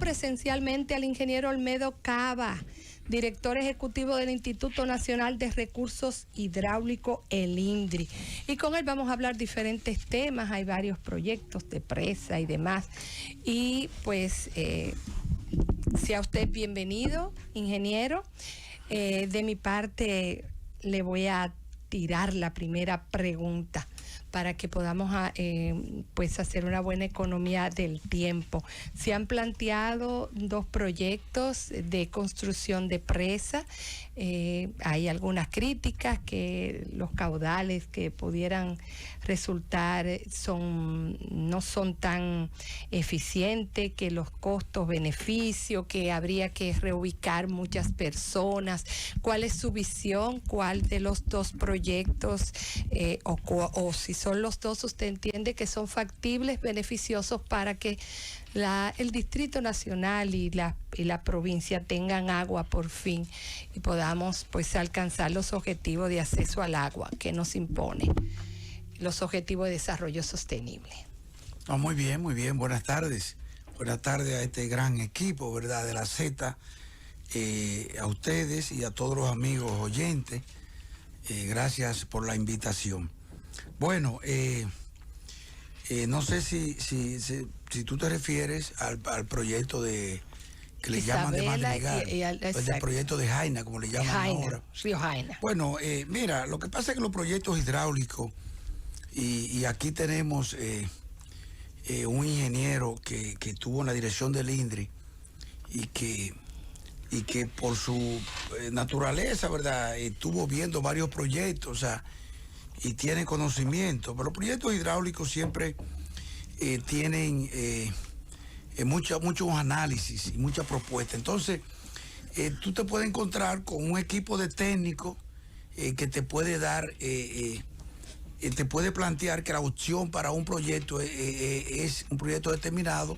presencialmente al ingeniero Olmedo Cava, director ejecutivo del Instituto Nacional de Recursos Hidráulicos, el INDRI. Y con él vamos a hablar diferentes temas, hay varios proyectos de presa y demás. Y pues, sea usted bienvenido, ingeniero. De mi parte, le voy a tirar la primera pregunta para que podamos pues hacer una buena economía del tiempo. Se han planteado dos proyectos de construcción de presa. Hay algunas críticas que los caudales que pudieran resultar no son tan eficientes, que los costos-beneficios, que habría que reubicar muchas personas. ¿Cuál es su visión? ¿Cuál de los dos proyectos o si son los dos, usted entiende que son factibles, beneficiosos para que el Distrito Nacional y la provincia tengan agua por fin y podamos pues alcanzar los objetivos de acceso al agua que nos impone, los objetivos de desarrollo sostenible? Oh, muy bien, muy bien. Buenas tardes. Buenas tardes a este gran equipo, ¿verdad?, de la Z, a ustedes y a todos los amigos oyentes. Gracias por la invitación. Bueno, no sé si tú te refieres al proyecto que le llaman de Madrigal, el proyecto de Jaina, como le llaman ahora. Río Jaina. Bueno, mira, lo que pasa es que los proyectos hidráulicos, y aquí tenemos un ingeniero que estuvo en la dirección del INDRI y que por su naturaleza, ¿verdad?, estuvo viendo varios proyectos, o sea, y tiene conocimiento. Pero los proyectos hidráulicos siempre tienen muchos análisis y muchas propuestas. Entonces, tú te puedes encontrar con un equipo de técnicos que te puede dar, te puede plantear que la opción para un proyecto es un proyecto determinado,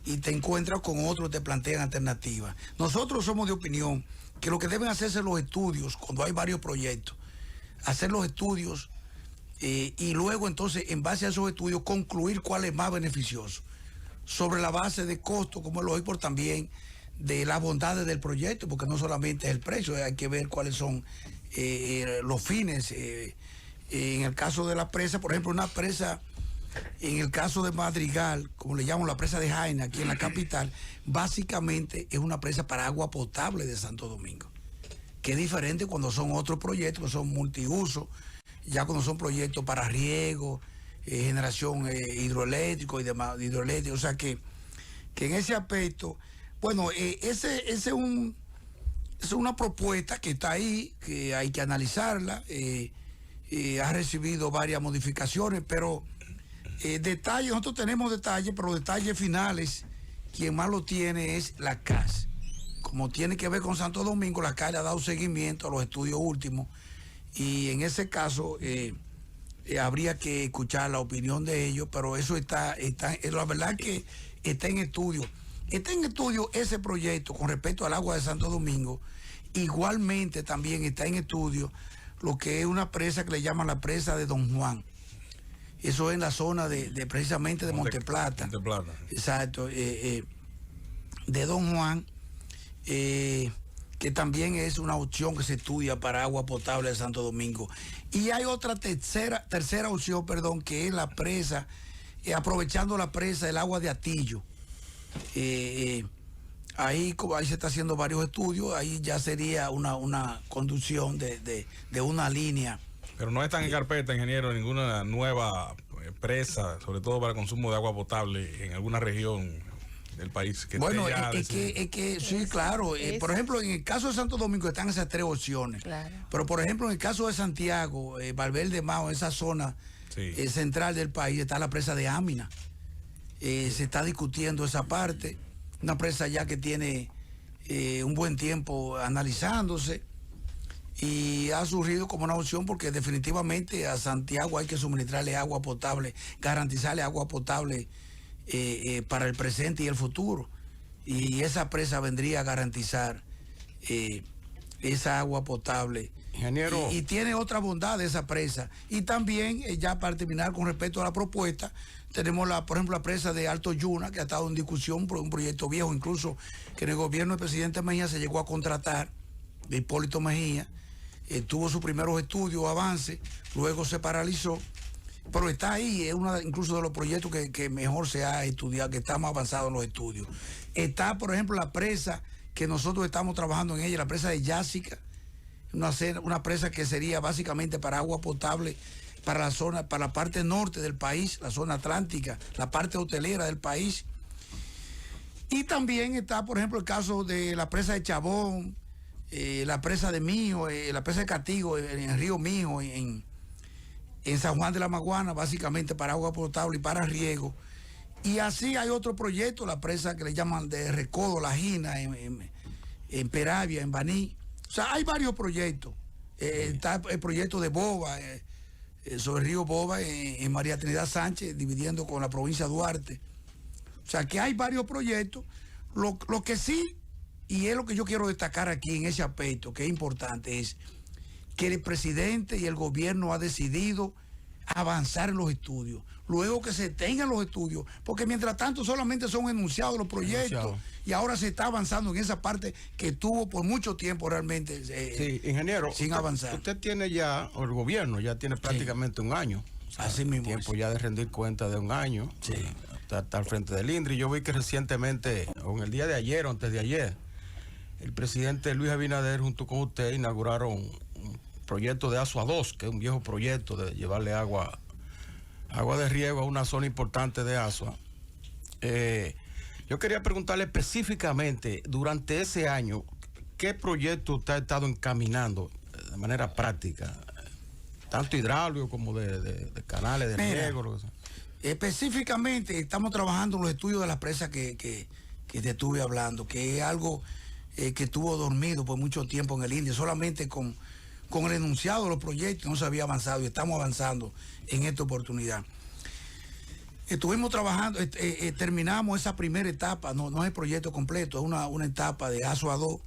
y te encuentras con otros que te plantean alternativas. Nosotros somos de opinión que lo que deben hacerse los estudios cuando hay varios proyectos, hacer los estudios y luego entonces en base a esos estudios concluir cuál es más beneficioso, sobre la base de costo, como es lógico, también de las bondades del proyecto, porque no solamente es el precio, hay que ver cuáles son los fines. En el caso de la presa, por ejemplo, una presa, en el caso de Madrigal, como le llaman la presa de Jaina, aquí en la capital, básicamente es una presa para agua potable de Santo Domingo, que es diferente cuando son otros proyectos que son multiuso, ya cuando son proyectos para riego, generación hidroeléctrico y demás, o sea que en ese aspecto, bueno, es una propuesta que está ahí, que hay que analizarla, ha recibido varias modificaciones, pero detalles, nosotros tenemos detalles, pero los detalles finales, quien más lo tiene es la CAS. Como tiene que ver con Santo Domingo, la CAS le ha dado seguimiento a los estudios últimos, y en ese caso habría que escuchar la opinión de ellos, pero eso está la verdad que está en estudio. Está en estudio ese proyecto con respecto al agua de Santo Domingo. Igualmente también está en estudio lo que es una presa que le llaman la presa de Don Juan. Eso es en la zona de precisamente de Monteplata. Monteplata. Exacto. De Don Juan, que también es una opción que se estudia para agua potable de Santo Domingo. Y hay otra tercera opción, que es la presa, aprovechando la presa del agua de Atillo. Ahí se está haciendo varios estudios, ahí ya sería una conducción de una línea. Pero no están en carpeta, ingeniero, ninguna nueva presa, sobre todo para consumo de agua potable en alguna región del país. Bueno, es que sí, claro. Por ejemplo, en el caso de Santo Domingo están esas tres opciones. Claro. Pero, por ejemplo, en el caso de Santiago, Valverde Mao, esa zona central del país, está la presa de Ámina. Se está discutiendo esa parte. Una presa ya que tiene un buen tiempo analizándose. Y ha surgido como una opción porque definitivamente a Santiago hay que suministrarle agua potable, garantizarle agua potable para el presente y el futuro. Y esa presa vendría a garantizar esa agua potable Ingeniero. Y tiene otra bondad esa presa. Y también, ya para terminar con respecto a la propuesta, tenemos, por ejemplo, la presa de Alto Yuna, que ha estado en discusión por un proyecto viejo, incluso que en el gobierno del presidente Mejía se llegó a contratar, de Hipólito Mejía, tuvo sus primeros estudios, avances, luego se paralizó, pero está ahí, es uno incluso de los proyectos que mejor se ha estudiado, que está más avanzado en los estudios. Está, por ejemplo, la presa que nosotros estamos trabajando en ella, la presa de Yásica, una presa que sería básicamente para agua potable para la zona, para la parte norte del país, la zona atlántica, la parte hotelera del país. Y también está, por ejemplo, el caso de la presa de Chabón, la presa de Mijo, la presa de Catigo, en el río Mijo, en San Juan de la Maguana, básicamente para agua potable y para riego. Y así hay otro proyecto, la presa que le llaman de Recodo, La Gina, en Peravia, en Baní. O sea, hay varios proyectos. Está el proyecto de Boba, sobre el río Boba, en María Trinidad Sánchez, dividiendo con la provincia de Duarte. O sea, que hay varios proyectos. Lo que sí, y es lo que yo quiero destacar aquí en ese aspecto, que es importante, es que el presidente y el gobierno ha decidido avanzar en los estudios, luego que se tengan los estudios, porque mientras tanto solamente son enunciados los proyectos y ahora se está avanzando en esa parte que tuvo por mucho tiempo realmente sí, ingeniero, sin avanzar. Usted tiene ya, o el gobierno ya tiene prácticamente un año. O sea, así mismo tiempo ya de rendir cuenta de un año. Sí. Está al frente del INDRI. Yo vi que recientemente, o en el día de ayer o antes de ayer, el presidente Luis Abinader junto con usted inauguraron un proyecto de Asua 2, que es un viejo proyecto de llevarle agua de riego a una zona importante de Asua. Yo quería preguntarle específicamente, durante ese año, ¿qué proyecto usted ha estado encaminando de manera práctica? Tanto hidráulico como de canales de riego. Lo que sea. Específicamente estamos trabajando en los estudios de la presa que te estuve hablando, que es algo que estuvo dormido por mucho tiempo en el INDRI, solamente con el enunciado de los proyectos no se había avanzado y estamos avanzando en esta oportunidad. Estuvimos trabajando, terminamos esa primera etapa, no es el proyecto completo, es una etapa de Asua 2,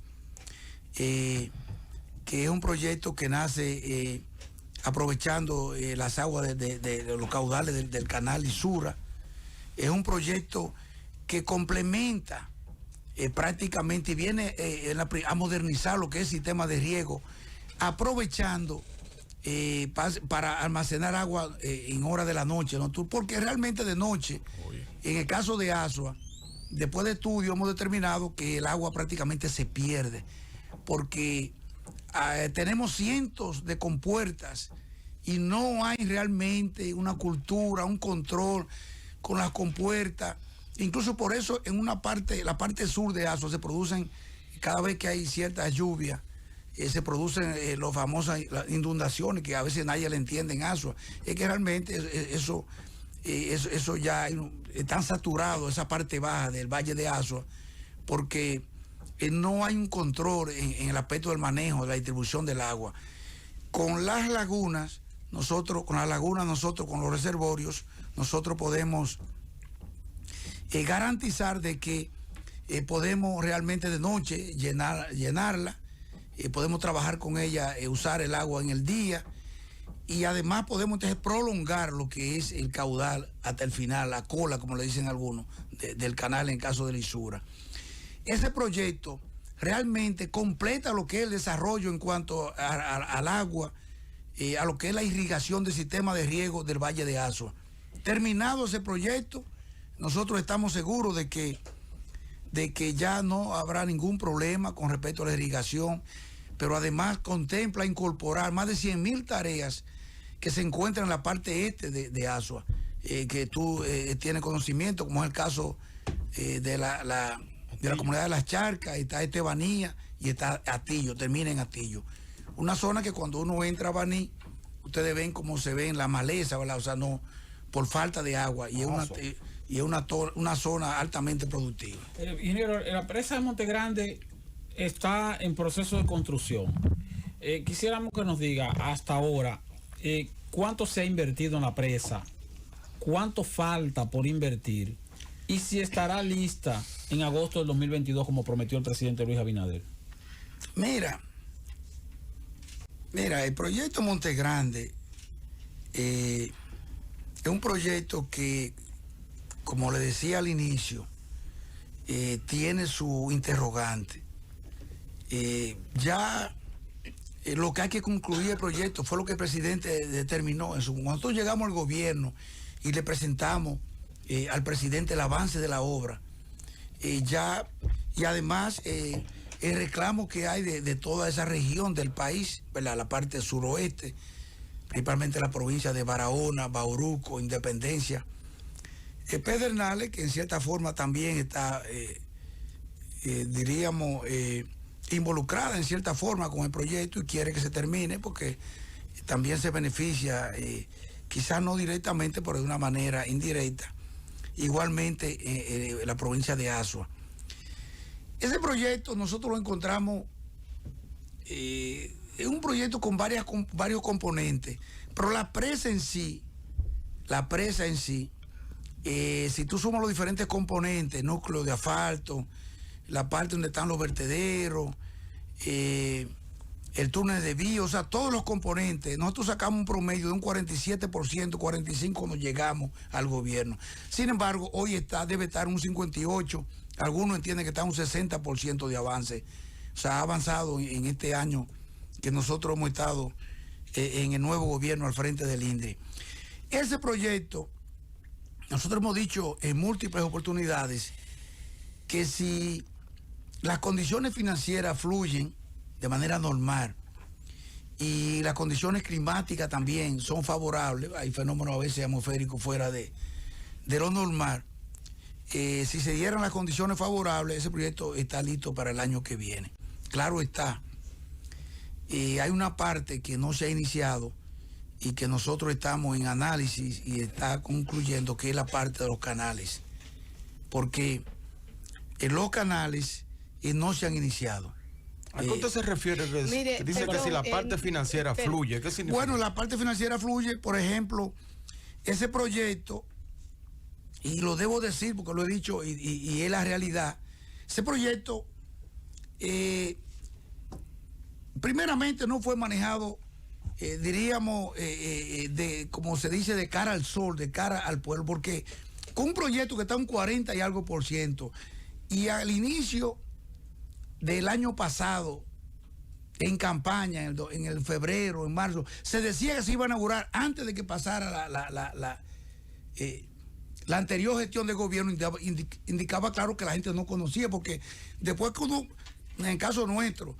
que es un proyecto que nace aprovechando las aguas de los caudales del canal Isura. Es un proyecto que complementa prácticamente y viene a modernizar lo que es el sistema de riego, aprovechando para almacenar agua en horas de la noche, ¿no? Porque realmente de noche, en el caso de Asua, después de estudio hemos determinado que el agua prácticamente se pierde, porque tenemos cientos de compuertas y no hay realmente una cultura, un control con las compuertas. Incluso por eso en la parte sur de Asua se producen, cada vez que hay ciertas lluvias, se producen las famosas inundaciones que a veces nadie le entiende en Asua. Es que realmente eso ya está saturado, esa parte baja del valle de Asua, porque no hay un control en el aspecto del manejo, de la distribución del agua. Con las lagunas, con los reservorios, nosotros podemos garantizar de que podemos realmente de noche llenarla, podemos trabajar con ella, usar el agua en el día, y además podemos entonces prolongar lo que es el caudal hasta el final, la cola, como le dicen algunos, del canal en caso de lisura. Ese proyecto realmente completa lo que es el desarrollo en cuanto al agua, a lo que es la irrigación del sistema de riego del Valle de Asua. Terminado ese proyecto, nosotros estamos seguros de que ya no habrá ningún problema con respecto a la irrigación, pero además contempla incorporar más de 100.000 tareas que se encuentran en la parte este de Asua, que tú tienes conocimiento, como es el caso de la comunidad de Las Charcas, está Baní y está Atillo, termina en Atillo. Una zona que cuando uno entra a Baní, ustedes ven cómo se ve en la maleza, ¿verdad? O sea, no, por falta de agua, y es una zona altamente productiva. Ingeniero, la presa de Monte Grande está en proceso de construcción. Quisiéramos que nos diga hasta ahora cuánto se ha invertido en la presa, cuánto falta por invertir y si estará lista en agosto del 2022 como prometió el presidente Luis Abinader. Mira, Mira, el proyecto Monte Grande es un proyecto que, como le decía al inicio, tiene su interrogante. Lo que hay que concluir el proyecto fue lo que el presidente determinó. Cuando nosotros llegamos al gobierno y le presentamos al presidente el avance de la obra, y además el reclamo que hay de toda esa región del país, ¿verdad? La parte suroeste, principalmente la provincia de Barahona, Bauruco, Independencia, Pedernales, que en cierta forma también está, diríamos, involucrada en cierta forma con el proyecto y quiere que se termine porque también se beneficia, quizás no directamente, pero de una manera indirecta, igualmente la provincia de Azua. Ese proyecto nosotros lo encontramos, es un proyecto con varios componentes, pero la presa en sí, si tú sumas los diferentes componentes, núcleo de asfalto, la parte donde están los vertederos, el túnel de vías, o sea, todos los componentes, nosotros sacamos un promedio de un 47%, 45% cuando llegamos al gobierno. Sin embargo, hoy debe estar un 58%, algunos entienden que está un 60% de avance. O sea, ha avanzado en este año que nosotros hemos estado en el nuevo gobierno al frente del INDRI. Ese proyecto, nosotros hemos dicho en múltiples oportunidades que si las condiciones financieras fluyen de manera normal y las condiciones climáticas también son favorables, hay fenómenos a veces atmosféricos fuera de lo normal, si se dieran las condiciones favorables, ese proyecto está listo para el año que viene. Claro está, hay una parte que no se ha iniciado y que nosotros estamos en análisis y está concluyendo, que es la parte de los canales, porque en los canales no se han iniciado. ¿A qué usted se refiere? Mire, dice perdón, que si la parte financiera fluye, ¿qué significa? Bueno, la parte financiera fluye, por ejemplo, ese proyecto, y lo debo decir porque lo he dicho y es la realidad, ese proyecto primeramente no fue manejado, diríamos, como se dice, de cara al sol, de cara al pueblo, porque con un proyecto que está un 40 y algo %, y al inicio del año pasado, en campaña, en el febrero, en marzo, se decía que se iba a inaugurar antes de que pasara la anterior gestión de gobierno. Indicaba claro que la gente no conocía, porque después que uno, en el caso nuestro,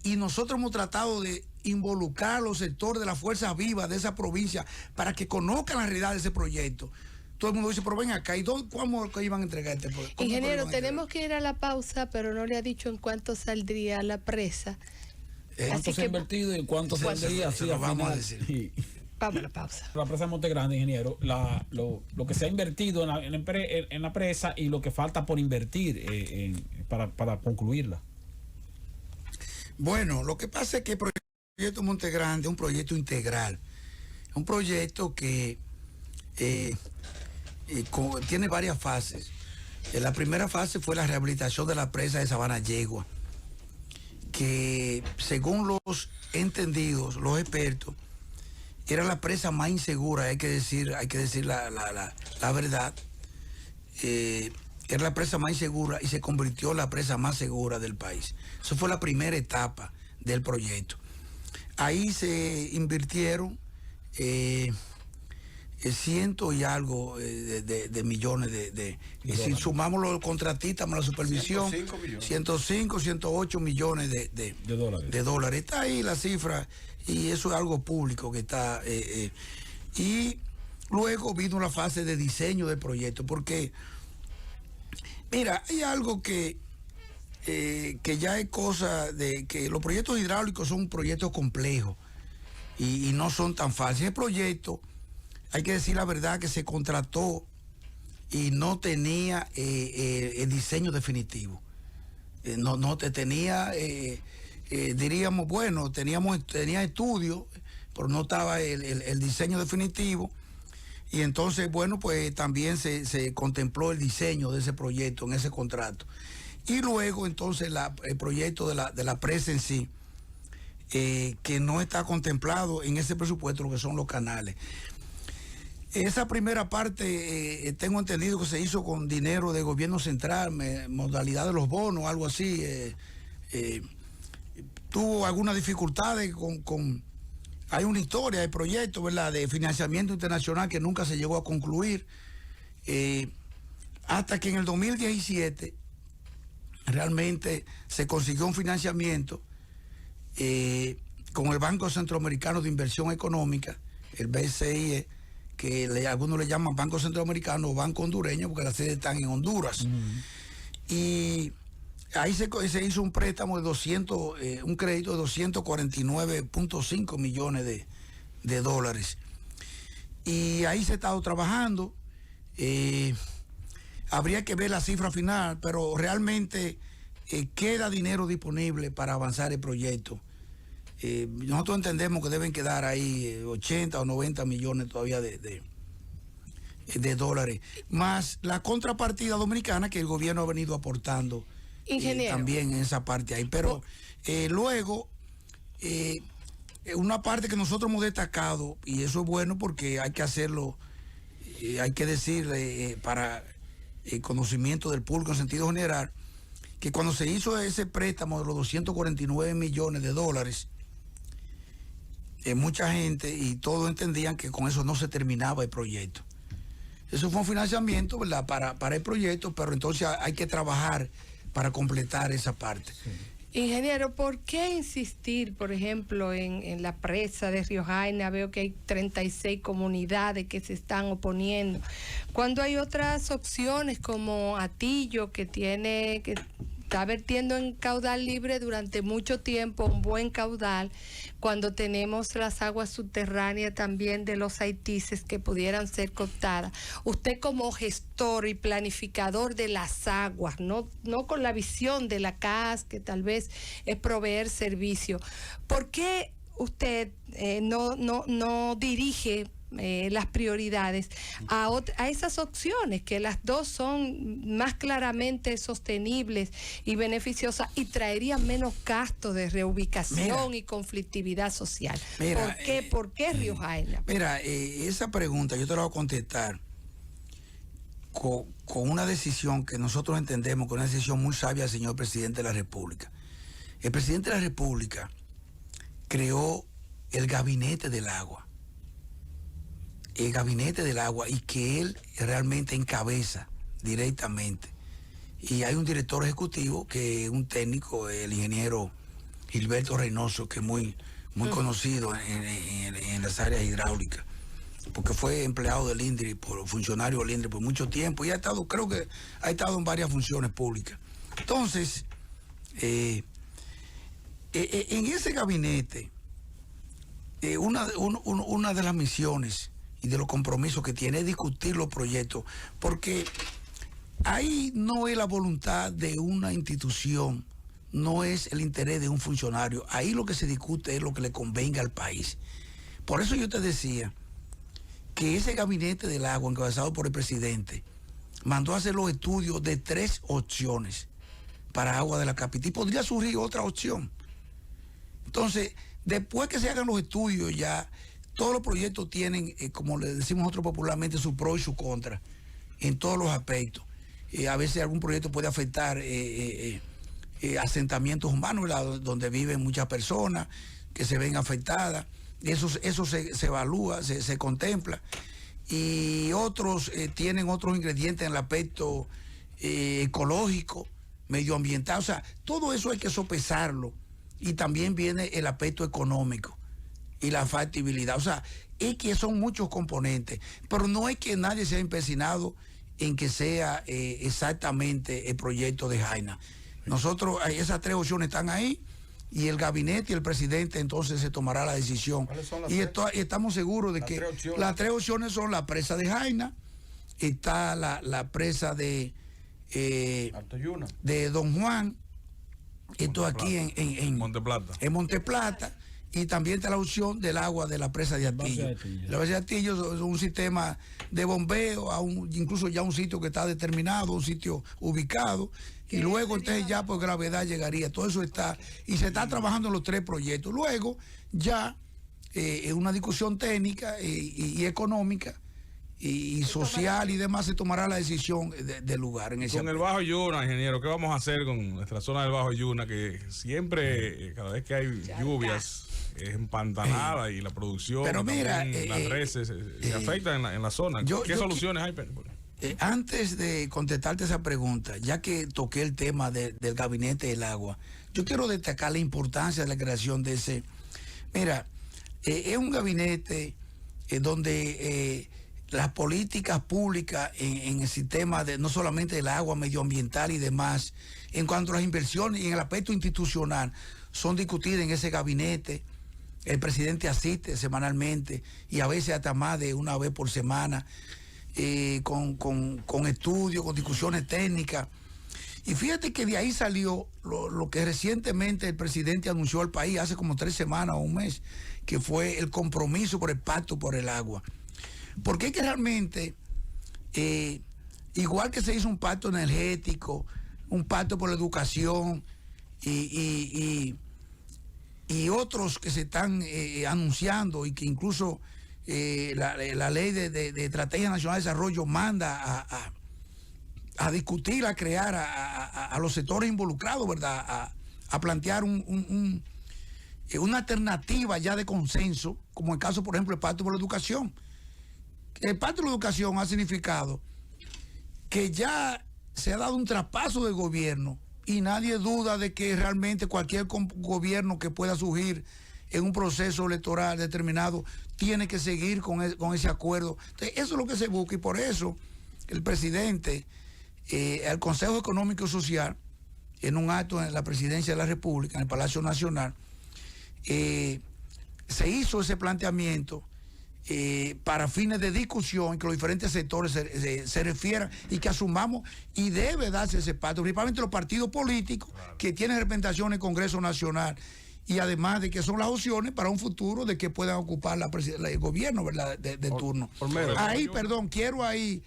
y nosotros hemos tratado de involucrar a los sectores de las fuerzas vivas de esa provincia para que conozcan la realidad de ese proyecto. Todo el mundo dice, pero ven acá, ¿y cómo iban a entregar este proyecto? Ingeniero, tenemos que ir a la pausa, pero no le ha dicho en cuánto saldría la presa. ¿Cuánto se ha invertido y cuánto saldría? Sí, lo vamos a decir. Sí. Vamos a la pausa. La presa de Monte Grande, ingeniero, lo que se ha invertido en la presa y lo que falta por invertir para concluirla. Bueno, lo que pasa es que el proyecto Monte Grande es un proyecto integral, un proyecto que tiene varias fases. La primera fase fue la rehabilitación de la presa de Sabana Yegua, que según los entendidos, los expertos, era la presa más insegura, hay que decir la verdad. Era la presa más insegura y se convirtió en la presa más segura del país. Eso fue la primera etapa del proyecto. Ahí se invirtieron ciento y algo de millones si sumamos los contratistas más la supervisión, 105, 108 millones de dólares. Está ahí la cifra y eso es algo público que está. Y luego vino la fase de diseño del proyecto, porque mira, hay algo que ya es cosa de que los proyectos hidráulicos son proyectos complejos y no son tan fáciles. El proyecto, hay que decir la verdad, que se contrató y no tenía el diseño definitivo. No tenía, diríamos, bueno, tenía estudios, pero no estaba el diseño definitivo. Y entonces, bueno, pues también se contempló el diseño de ese proyecto en ese contrato. Y luego, entonces, el proyecto de la presa en sí, que no está contemplado en ese presupuesto, lo que son los canales. Esa primera parte, tengo entendido que se hizo con dinero del gobierno central, modalidad de los bonos, algo así. Tuvo algunas dificultades hay una historia de proyectos, ¿verdad?, de financiamiento internacional que nunca se llegó a concluir, hasta que en el 2017 realmente se consiguió un financiamiento con el Banco Centroamericano de Inversión Económica, el BCIE, que algunos le llaman Banco Centroamericano o Banco Hondureño, porque las sedes están en Honduras. Y ahí se hizo un préstamo de un crédito de 249.5 millones de dólares. Y ahí se ha estado trabajando. Habría que ver la cifra final, pero realmente queda dinero disponible para avanzar el proyecto. Nosotros entendemos que deben quedar ahí 80 o 90 millones todavía de dólares, más la contrapartida dominicana que el gobierno ha venido aportando también en esa parte ahí. Pero luego, una parte que nosotros hemos destacado, y eso es bueno porque hay que hacerlo, hay que decirle para el conocimiento del público en sentido general, que cuando se hizo ese préstamo de los 249 millones de dólares, mucha gente y todos entendían que con eso no se terminaba el proyecto. Eso fue un financiamiento, ¿verdad?, para el proyecto, pero entonces hay que trabajar para completar esa parte. Sí. Ingeniero, ¿por qué insistir, por ejemplo, en la presa de Río Jaina? Veo que hay 36 comunidades que se están oponiendo, cuando hay otras opciones como Atillo, que está vertiendo en caudal libre durante mucho tiempo, un buen caudal, cuando tenemos las aguas subterráneas también de los Haitises que pudieran ser captadas. Usted como gestor y planificador de las aguas, no con la visión de la CAS, que tal vez es proveer servicio, ¿por qué usted no dirige las prioridades a esas opciones, que las dos son más claramente sostenibles y beneficiosas y traerían menos gastos de reubicación y conflictividad social? ¿Por qué Río Jaina? Mira, esa pregunta yo te la voy a contestar con una decisión que nosotros entendemos que es una decisión muy sabia del señor presidente de la República. El presidente de la República creó el Gabinete del Agua. El Gabinete del Agua, y que él realmente encabeza directamente. Y hay un director ejecutivo que es un técnico, el ingeniero Gilberto Reynoso, que es muy conocido en las áreas hidráulicas, porque fue empleado del INDRI, funcionario del INDRI por mucho tiempo, y creo que ha estado en varias funciones públicas. Entonces, en ese gabinete, una de las misiones y de los compromisos que tiene es discutir los proyectos, porque ahí no es la voluntad de una institución, no es el interés de un funcionario, ahí lo que se discute es lo que le convenga al país. Por eso yo te decía que ese Gabinete del Agua, encabezado por el presidente, mandó a hacer los estudios de 3 opciones para agua de la capital, y podría surgir otra opción. Entonces, después que se hagan los estudios, ya todos los proyectos tienen, como le decimos nosotros popularmente, su pro y su contra, en todos los aspectos. A veces algún proyecto puede afectar asentamientos humanos, ¿verdad?, donde viven muchas personas que se ven afectadas. Eso se evalúa, se contempla. Y otros tienen otros ingredientes en el aspecto ecológico, medioambiental. O sea, todo eso hay que sopesarlo. Y también viene el aspecto económico y la factibilidad. O sea, es que son muchos componentes, pero no es que nadie se haya empecinado en que sea exactamente el proyecto de Jaina. Nosotros, esas 3 opciones están ahí, y el gabinete y el presidente entonces se tomará la decisión. Y estamos seguros de que las 3 opciones son la presa de Jaina, está la presa de Don Juan, esto aquí en Monteplata. En Monteplata, y también está la opción del agua de la presa de Atillo. La presa de Atillo es un sistema de bombeo, incluso ya un sitio que está determinado, un sitio ubicado, y luego entonces ya por gravedad llegaría. Todo eso está, y se está trabajando en los 3 proyectos. Luego ya en una discusión técnica y económica y social y demás se tomará la decisión del lugar. En ese con el Bajo Yuna, ingeniero, ¿qué vamos a hacer con nuestra zona del Bajo Yuna? Que siempre, cada vez que hay lluvias, es empantanada y la producción, pero mira, las reses se afectan en la zona. ¿Qué soluciones hay? Antes de contestarte esa pregunta, ya que toqué el tema del gabinete del agua, yo quiero destacar la importancia de la creación de ese. Mira, es un gabinete donde las políticas públicas en el sistema de no solamente del agua, medioambiental y demás, en cuanto a las inversiones y en el aspecto institucional, son discutidas en ese gabinete. El presidente asiste semanalmente y a veces hasta más de una vez por semana, con estudios, con discusiones técnicas. Y fíjate que de ahí salió lo que recientemente el presidente anunció al país hace como 3 semanas o un mes, que fue el compromiso por el pacto por el agua. Porque es que realmente, igual que se hizo un pacto energético, un pacto por la educación y otros que se están anunciando y que incluso la ley de Estrategia Nacional de Desarrollo manda a discutir, a crear a los sectores involucrados, ¿verdad? A plantear una alternativa ya de consenso, como el caso, por ejemplo, el Pacto por la Educación. El Pacto por la Educación ha significado que ya se ha dado un traspaso del gobierno y nadie duda de que realmente cualquier gobierno que pueda surgir en un proceso electoral determinado tiene que seguir con ese acuerdo. Entonces, eso es lo que se busca y por eso el presidente, al Consejo Económico y Social, en un acto en la Presidencia de la República, en el Palacio Nacional, se hizo ese planteamiento para fines de discusión y que los diferentes sectores se refieran y que asumamos y debe darse ese pacto, principalmente los partidos políticos que tienen representación en el Congreso Nacional y además de que son las opciones para un futuro de que puedan ocupar el gobierno, ¿verdad? de turno. Ahí, perdón, quiero ahí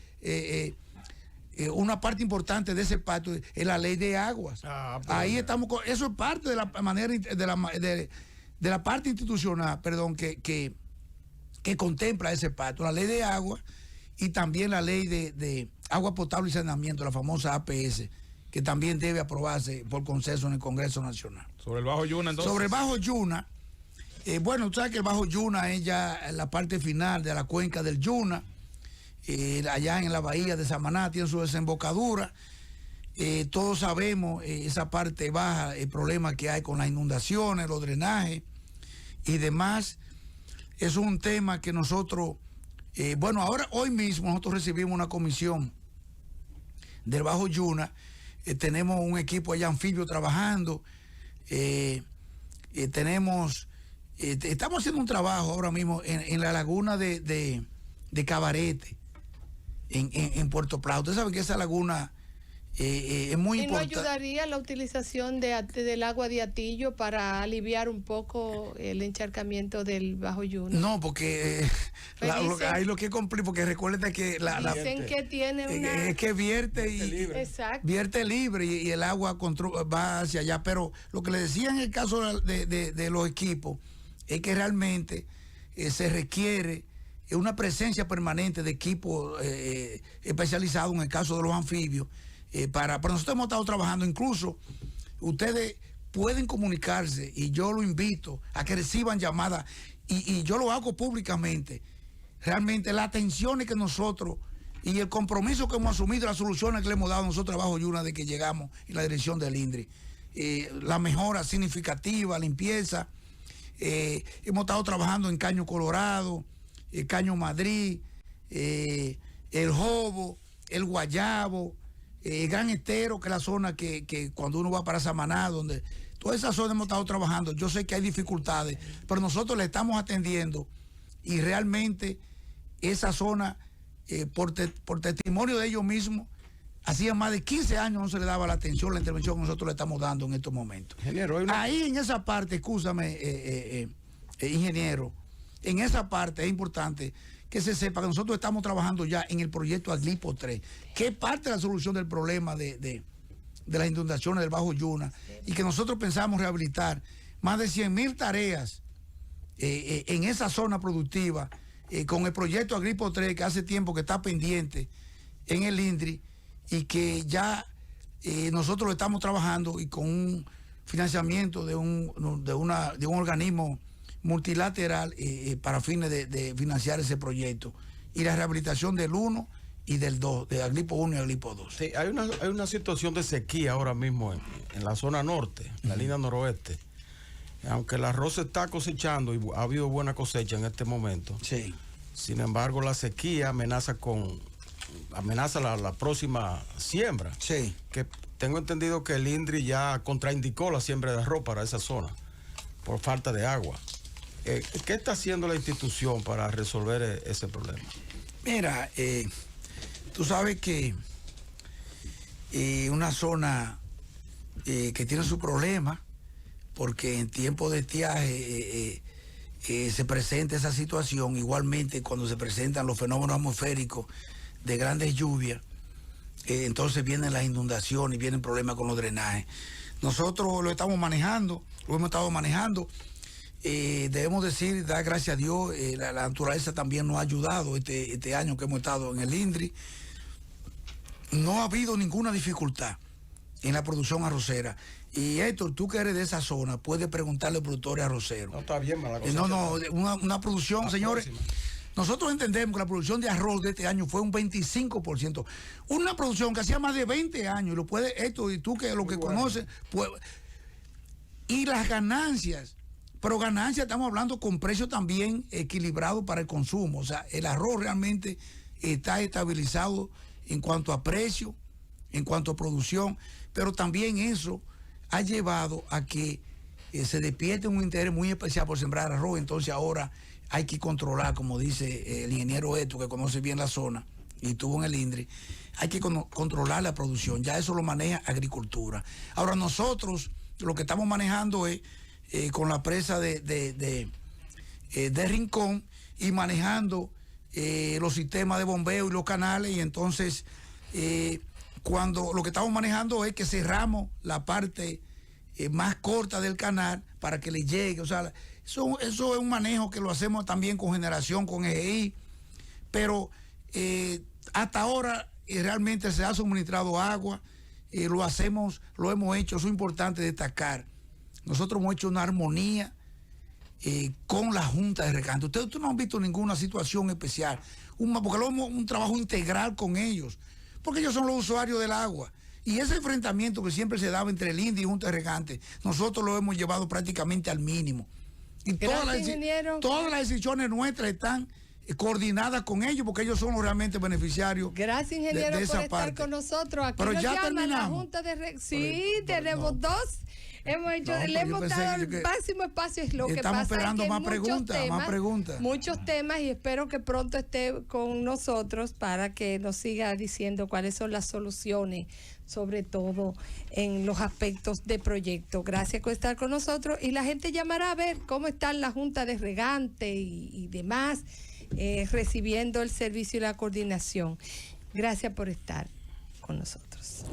una parte importante de ese pacto es la ley de aguas. Ahí estamos eso es parte de la manera de la parte institucional, perdón, que contempla ese pacto, la ley de agua y también la ley de agua potable y saneamiento, la famosa APS, que también debe aprobarse por consenso en el Congreso Nacional. Sobre el Bajo Yuna, entonces. Sobre el Bajo Yuna, bueno, tú sabes que el Bajo Yuna es ya la parte final de la cuenca del Yuna, allá en la bahía de Samaná, tiene su desembocadura. Todos sabemos esa parte baja, el problema que hay con las inundaciones, los drenajes y demás. Es un tema que nosotros, bueno, ahora hoy mismo nosotros recibimos una comisión del Bajo Yuna, tenemos un equipo allá anfibio trabajando, estamos haciendo un trabajo ahora mismo en la laguna de Cabarete, en Puerto Plata. Ustedes saben que esa laguna es muy importante. ¿Y no ayudaría la utilización del agua de Atillo para aliviar un poco el encharcamiento del Bajo Yuna? No, porque ahí lo que complica, porque recuerden que dicen que tiene una... Es que vierte Exacto. Vierte libre y el agua va hacia allá, pero lo que le decía en el caso de los equipos es que realmente se requiere una presencia permanente de equipos especializados en el caso de los anfibios. Pero nosotros hemos estado trabajando, incluso ustedes pueden comunicarse y yo lo invito a que reciban llamadas y yo lo hago públicamente. Realmente la atención que nosotros y el compromiso que hemos asumido, las soluciones que le hemos dado nosotros Bajo Yuna de que llegamos en la dirección del INDRI, la mejora significativa, limpieza. Hemos estado trabajando en Caño Colorado, Caño Madrid, el Jobo, el Guayabo, Gran Estero, que es la zona que cuando uno va para Samaná, donde toda esa zona hemos estado trabajando. Yo sé que hay dificultades, pero nosotros le estamos atendiendo y realmente esa zona, por testimonio de ellos mismos, hacía más de 15 años no se le daba la atención, la intervención que nosotros le estamos dando en estos momentos. Ingeniero, ahí en esa parte, escúchame, ingeniero, en esa parte es importante que se sepa que nosotros estamos trabajando ya en el proyecto Aglipo 3, que es parte de la solución del problema de las inundaciones del Bajo Yuna, y que nosotros pensamos rehabilitar más de 100.000 tareas en esa zona productiva con el proyecto Aglipo 3, que hace tiempo que está pendiente en el INDRI y que ya nosotros lo estamos trabajando, y con un financiamiento de un organismo multilateral para fines de financiar ese proyecto, y la rehabilitación del 1 y del 2, de Aglipo 1 y Aglipo 2. Sí, hay una situación de sequía ahora mismo en la zona norte, la línea noroeste. Aunque el arroz se está cosechando y ha habido buena cosecha en este momento, sí. Sin embargo, la sequía amenaza la próxima siembra. Sí. Que tengo entendido que el INDRI ya contraindicó la siembra de arroz para esa zona por falta de agua. ¿Qué está haciendo la institución para resolver ese problema? Mira, tú sabes que una zona que tiene su problema, porque en tiempo de estiaje se presenta esa situación, igualmente cuando se presentan los fenómenos atmosféricos de grandes lluvias, entonces vienen las inundaciones y vienen problemas con los drenajes. Nosotros lo estamos manejando, lo hemos estado manejando. Debemos decir, dar gracias a Dios, la naturaleza también nos ha ayudado este año que hemos estado en el INDRI. No ha habido ninguna dificultad en la producción arrocera. Y Héctor, tú que eres de esa zona, puedes preguntarle a los productores arroceros. No está bien, mala cosa. Una producción, señores. Nosotros entendemos que la producción de arroz de este año fue un 25%. Una producción que hacía más de 20 años, lo puede Héctor, y tú que lo que conoces, pues, y las ganancias. Pero ganancias estamos hablando con precios también equilibrados para el consumo. O sea, el arroz realmente está estabilizado en cuanto a precio, en cuanto a producción, pero también eso ha llevado a que se despierte un interés muy especial por sembrar arroz. Entonces ahora hay que controlar, como dice el ingeniero Héctor, que conoce bien la zona y estuvo en el INDRI, hay que controlar la producción. Ya eso lo maneja Agricultura. Ahora nosotros lo que estamos manejando es con la presa de Rincón, y manejando los sistemas de bombeo y los canales, y entonces cuando lo que estamos manejando es que cerramos la parte más corta del canal para que le llegue. O sea, eso es un manejo que lo hacemos también con Generación, con EGI, pero hasta ahora realmente se ha suministrado agua, lo hemos hecho. Eso es importante destacar. Nosotros hemos hecho una armonía con la Junta de Regantes. Ustedes no han visto ninguna situación especial, porque lo hemos un trabajo integral con ellos, porque ellos son los usuarios del agua. Y ese enfrentamiento que siempre se daba entre el INDRI y Junta de Regantes, nosotros lo hemos llevado prácticamente al mínimo. Y todas las decisiones nuestras están coordinadas con ellos, porque ellos son los realmente beneficiarios. Gracias, ingeniero, de esa por estar parte con nosotros. Aquí pero nos ya llama terminamos. La Junta de Sí, tenemos dos. Le hemos dado el máximo espacio. Es lo que pasa, estamos esperando es que más preguntas. Muchos temas, y espero que pronto esté con nosotros para que nos siga diciendo cuáles son las soluciones, sobre todo en los aspectos de proyecto. Gracias por estar con nosotros, y la gente llamará a ver cómo está la Junta de Regantes y demás, recibiendo el servicio y la coordinación. Gracias por estar con nosotros.